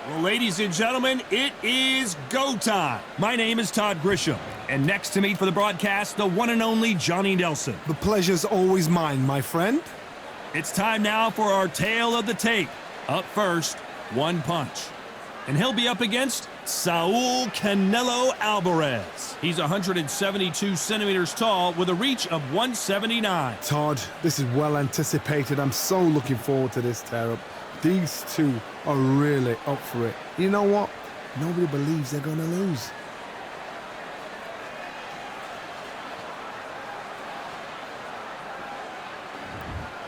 Well, ladies and gentlemen, it is go time. My name is Todd Grisham, and next to me for the broadcast, the one and only Johnny Nelson. The pleasure's always mine, my friend. It's time now for our tale of the tape. Up first, one punch. And he'll be up against Saul Canelo Álvarez. He's 172 centimeters tall with a reach of 179. Todd, this is well anticipated. I'm so looking forward to this tear-up. These two are really up for it. You know what? Nobody believes they're going to lose.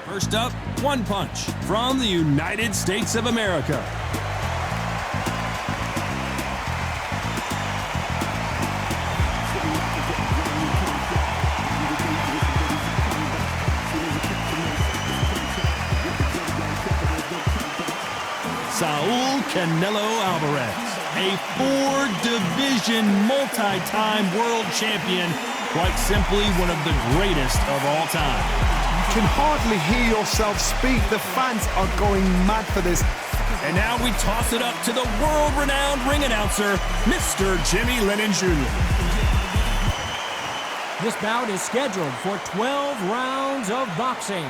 First up, one punch from the United States of America. Saul Canelo Álvarez, a four-division multi-time world champion, quite simply one of the greatest of all time. You can hardly hear yourself speak. The fans are going mad for this. And now we toss it up to the world-renowned ring announcer, Mr. Jimmy Lennon Jr. This bout is scheduled for 12 rounds of boxing.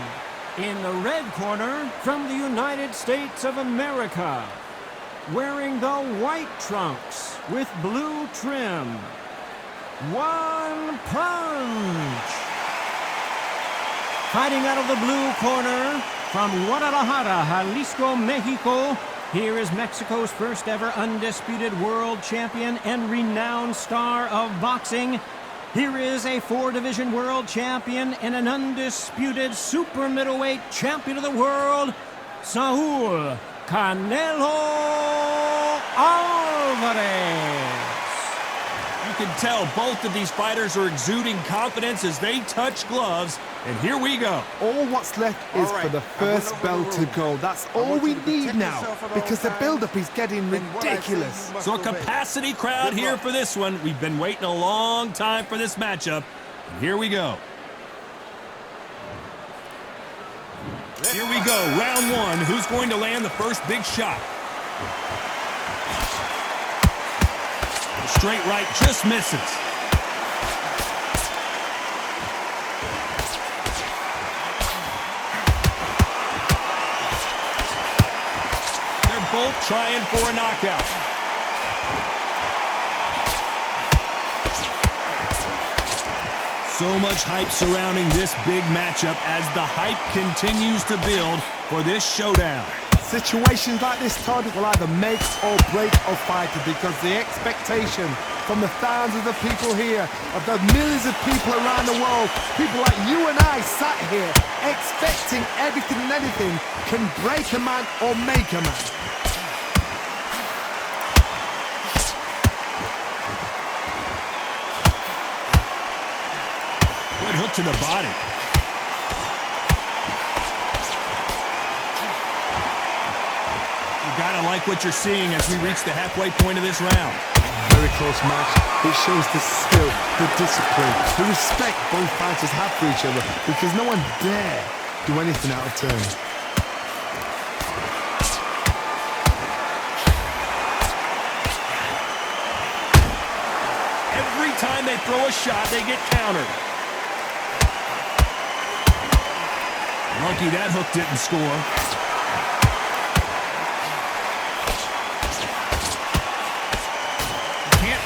In the red corner, from the United States of America, wearing the white trunks with blue trim, one punch. Fighting out of the blue corner, from Guadalajara, Jalisco, Mexico, here is Mexico's first ever undisputed world champion and renowned star of boxing. Here is a four-division world champion and an undisputed super middleweight champion of the world, Saul Canelo Álvarez. You can tell both of these fighters are exuding confidence as they touch gloves, and here we go. All what's left is for the first bell to go. That's all we need now, because the build-up is getting ridiculous. So a capacity crowd here for this one. We've been waiting a long time for this matchup, and here we go. Here we go, round one. Who's going to land the first big shot? The straight right just misses. They're both trying for a knockout. So much hype surrounding this big matchup as the hype continues to build for this showdown. Situations like this, Todd, will either make or break a fighter, because the expectation from the thousands of people here, of the millions of people around the world, people like you and I sat here expecting everything and anything, can break a man or make a man. Good hook to the body. You gotta like what you're seeing as we reach the halfway point of this round. Very close match. It shows the skill, the discipline, the respect both fighters have for each other, because no one dare do anything out of turn. Every time they throw a shot, they get countered. Lucky that hook didn't score.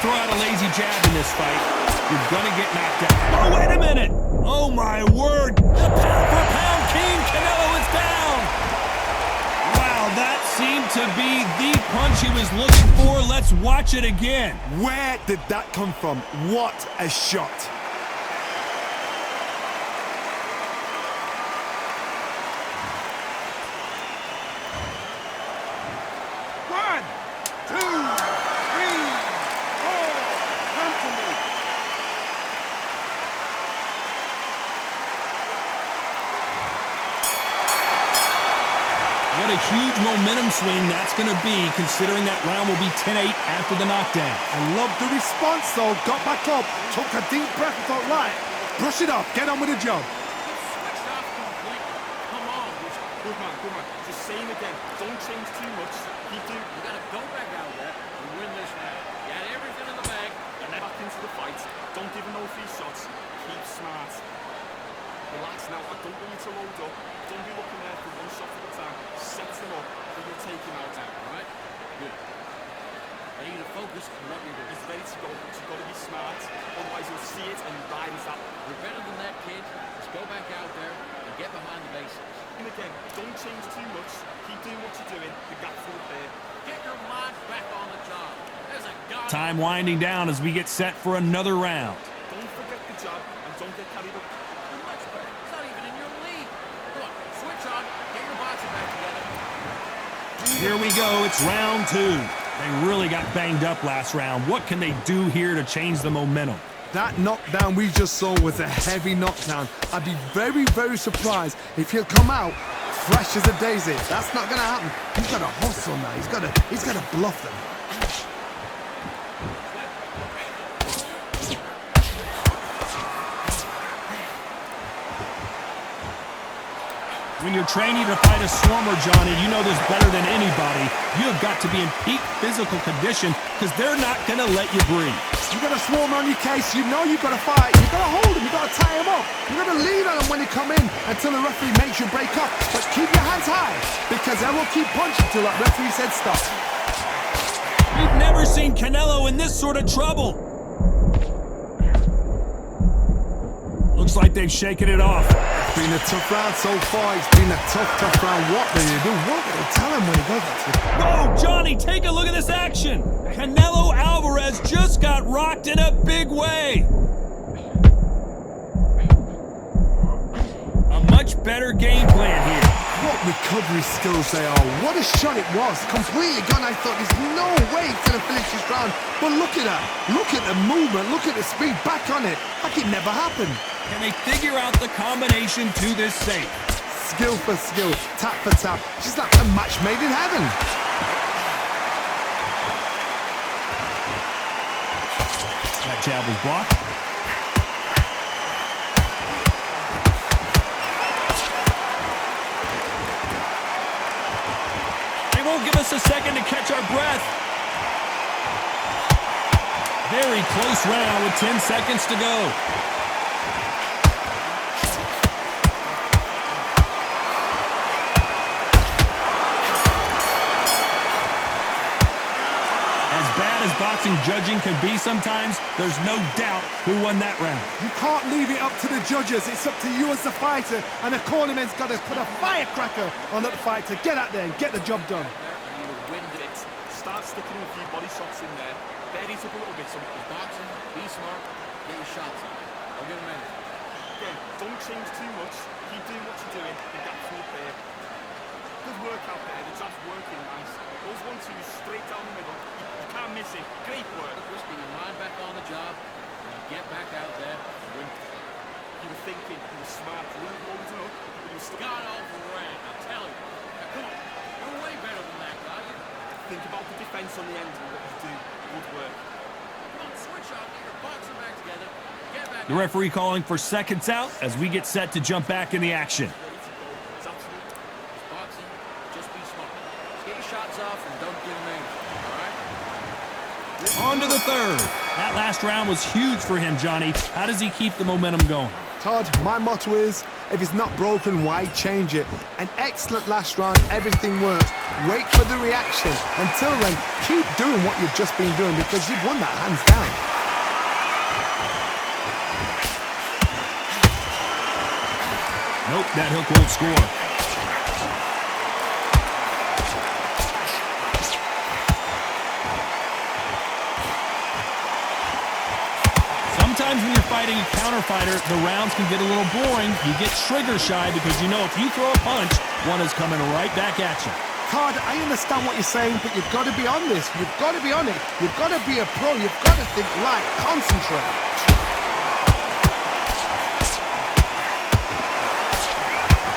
Throw out a lazy jab in this fight. You're gonna get knocked out. Oh, wait a minute! Oh, my word! The pound-for-pound king, Canelo, is down! Wow, that seemed to be the punch he was looking for. Let's watch it again. Where did that come from? What a shot! What a huge momentum swing that's going to be, considering that round will be 10-8 after the knockdown. I love the response, though. Got back up, took a deep breath and thought, right, brush it off, get on with the job. Switched off completely. Come on. Good man. Just same again. Don't change too much. You gotta go back. You've got to be smart, otherwise you'll see it and ride as that. You're better than that, kid. Just go back out there and get behind the basics. And again, don't change too much. Keep doing what you're doing. The gap's not there. Get your mind back on the job. There's a god. Time winding down as we get set for another round. Don't forget the job and don't get carried up. You're much better. It's not even in your league. Come on, switch on. Get your boxing back together. Here we go. It's round 2. They really got banged up last round. What can they do here to change the momentum? That knockdown we just saw was a heavy knockdown. I'd be very, very surprised if he'll come out fresh as a daisy. That's not going to happen. He's got to hustle now. He's got to bluff them. When you're training to fight a swarmer, Johnny, you know this better than anybody. You have got to be in peak physical condition because they're not going to let you breathe. You got a swarmer on your case. You know you've got to fight. You've got to hold him. You've got to tie him up. You've got to lean on him when they come in until the referee makes you break up. But keep your hands high because they will keep punching till that referee said stop. We've never seen Canelo in this sort of trouble. Looks like they've shaken it off. It's been a tough round so far. It's been a tough round. What do you do? What do they tell him when he goes back to... Whoa, Johnny, take a look at this action. Canelo Álvarez just got rocked in a big way. A much better game plan here. What recovery skills they are. What a shot it was. Completely gone. I thought there's no way he's going to finish this round. But look at that. Look at the movement. Look at the speed. Back on it. Like it never happened. Can they figure out the combination to this safe? Skill for skill. Tap for tap. She's like a match made in heaven. That jab was blocked. They won't give us a second to catch our breath. Very close round with 10 seconds to go. Boxing judging can be sometimes, there's no doubt who won that round. You can't leave it up to the judges. It's up to you as the fighter, and the cornerman's got to put a firecracker on that fight to get out there and get the job done. You winded it. Start sticking a few body shots in there. Bury it up a little bit. Boxing, be smart, get your shots on. I'll give him anything. Again, don't change too much. Keep doing what you're doing. The gap's not there. Good work out there. The jab's working nice. Those 1-2s straight down the middle. You can't miss it. Great work. Just get your mind back on the job and get back out there and win. You were thinking, you were smart, you weren't loading up, but you were still... God overran, I tell you. Now, come on, you're way better than that guy. Think about the defense on the end and what you do. Good work. Come on, switch off, get your boxing back together. Get back. The referee calling for seconds out as we get set to jump back in the action. It's absolutely... It's boxing, just be smart. Just get your shots off and don't give him anything, all right? On to the third. That last round was huge for him, Johnny. How does he keep the momentum going? Todd, my motto is, if it's not broken, why change it? An excellent last round, everything worked. Wait for the reaction. Until then, keep doing what you've just been doing because you've won that hands down. Nope, that hook won't score. Sometimes when you're fighting a counter fighter, the rounds can get a little boring. You get trigger shy because you know if you throw a punch, one is coming right back at you. Todd, I understand what you're saying, but you've got to be on this. You've got to be on it. You've got to be a pro. You've got to think right. Concentrate.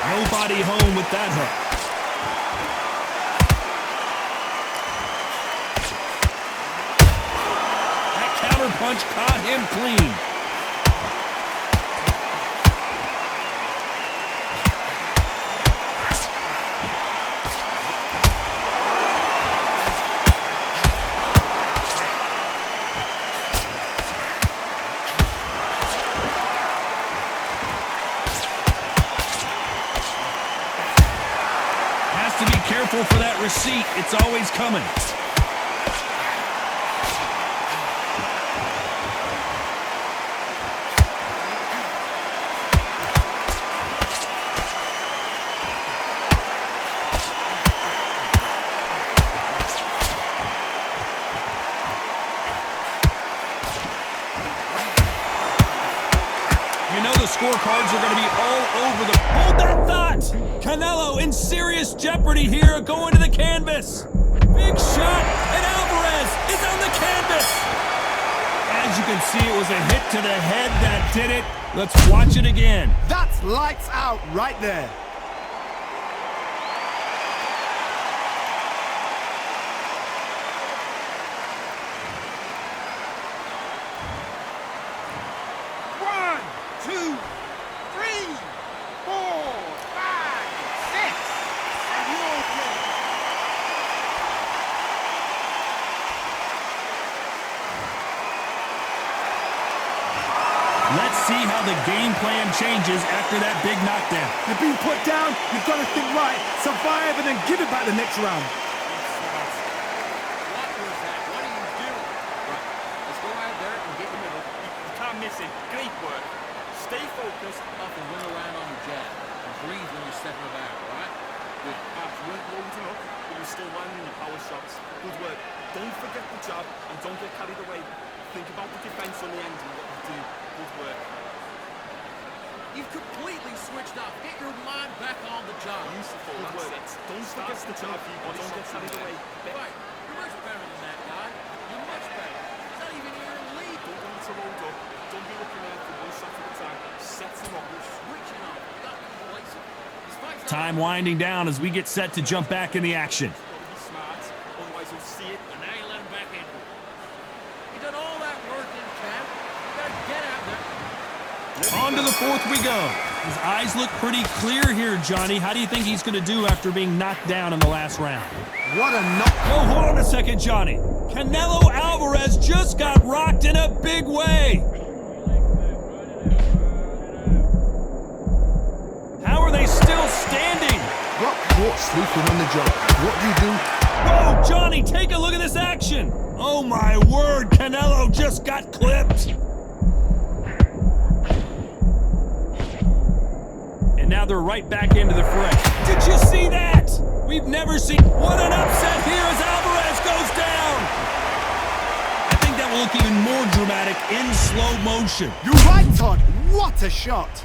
Nobody home with that hook. That counter punch caught him clean. Careful for that receipt. It's always coming. the scorecards are going to be all over the... Hold that thought! Canelo in serious jeopardy here, going to the canvas. Big shot, and Álvarez is on the canvas. As you can see, it was a hit to the head that did it. Let's watch it again. That's lights out right there. Let's see how the game plan changes after that big knockdown. You've been put down, you've got to think right, survive and then give it back the next round. What was that? What are you doing? Right, let's go out there and get the middle. You can't miss it. Great work. Stay focused. Up and win around on your jab. And breathe when you're stepping about, all right? Good. Abs weren't loading up, but you're still landing your power shots. Good work. Don't forget the jab and don't get carried away. Think about the defense on the end and what you do. Good work. You've completely switched up. Get your mind back on the job. Beautiful. Good work. Don't forget the jab. Don't get carried away. Right. You're much better than that guy. You're much better. He's not even here in the lead. Don't want to load up. Don't be looking at for one shot at a time. Set him up. You're switching up. You got to be complacent. This fight's not Time winding down as we get set to jump back in the action. Got to be smart. Otherwise you'll see it. And now you let him back in. You done all that work in camp. You better get out there. On to the fourth we go. His eyes look pretty clear here, Johnny. How do you think he's going to do after being knocked down in the last round? What a knock. Oh, hold on a second, Johnny. Canelo Álvarez just got rocked in a big way. How are they still standing? Got caught sleeping on the job. What do you do? Whoa, Johnny, take a look at this action. Oh, my word. Canelo just got clipped. And now they're right back into the fray. Did you see that? We've never seen... What an upset here as Álvarez goes down. I think that will look even more dramatic in slow motion. You're right, Todd. What a shot.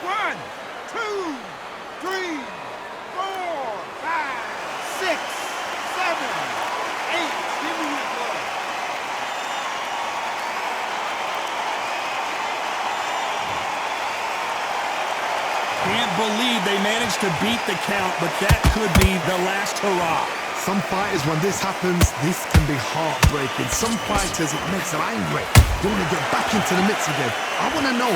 One, two, three, 4, 5, 6, 7, 8. Give me your blood. Can't believe they managed to beat the count, but that could be the last hurrah. Some fighters, when this happens, this can be heartbreaking. Some fighters, it makes them angry. They want to get back into the mix again. I want to know,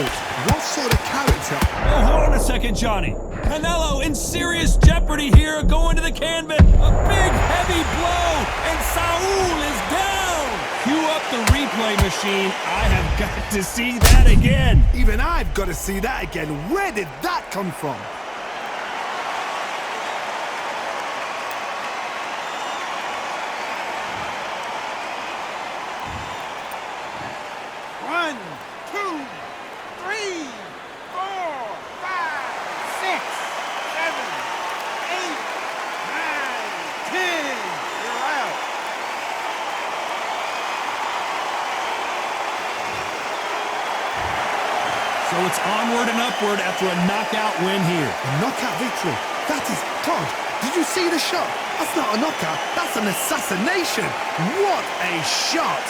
what sort of character... Oh, hold on a second, Johnny. Canelo in serious jeopardy here, going to the canvas. A big, heavy blow, and Saul is down. Cue up the replay machine. I have got to see that again. Even I've got to see that again. Where did that come from? One, two, three, 4, 5, 6, 7, 8, 9, 10. You're out. So it's onward and upward after a knockout win here. A knockout victory. That is Todd. Did you see the shot? That's not a knockout. That's an assassination. What a shot.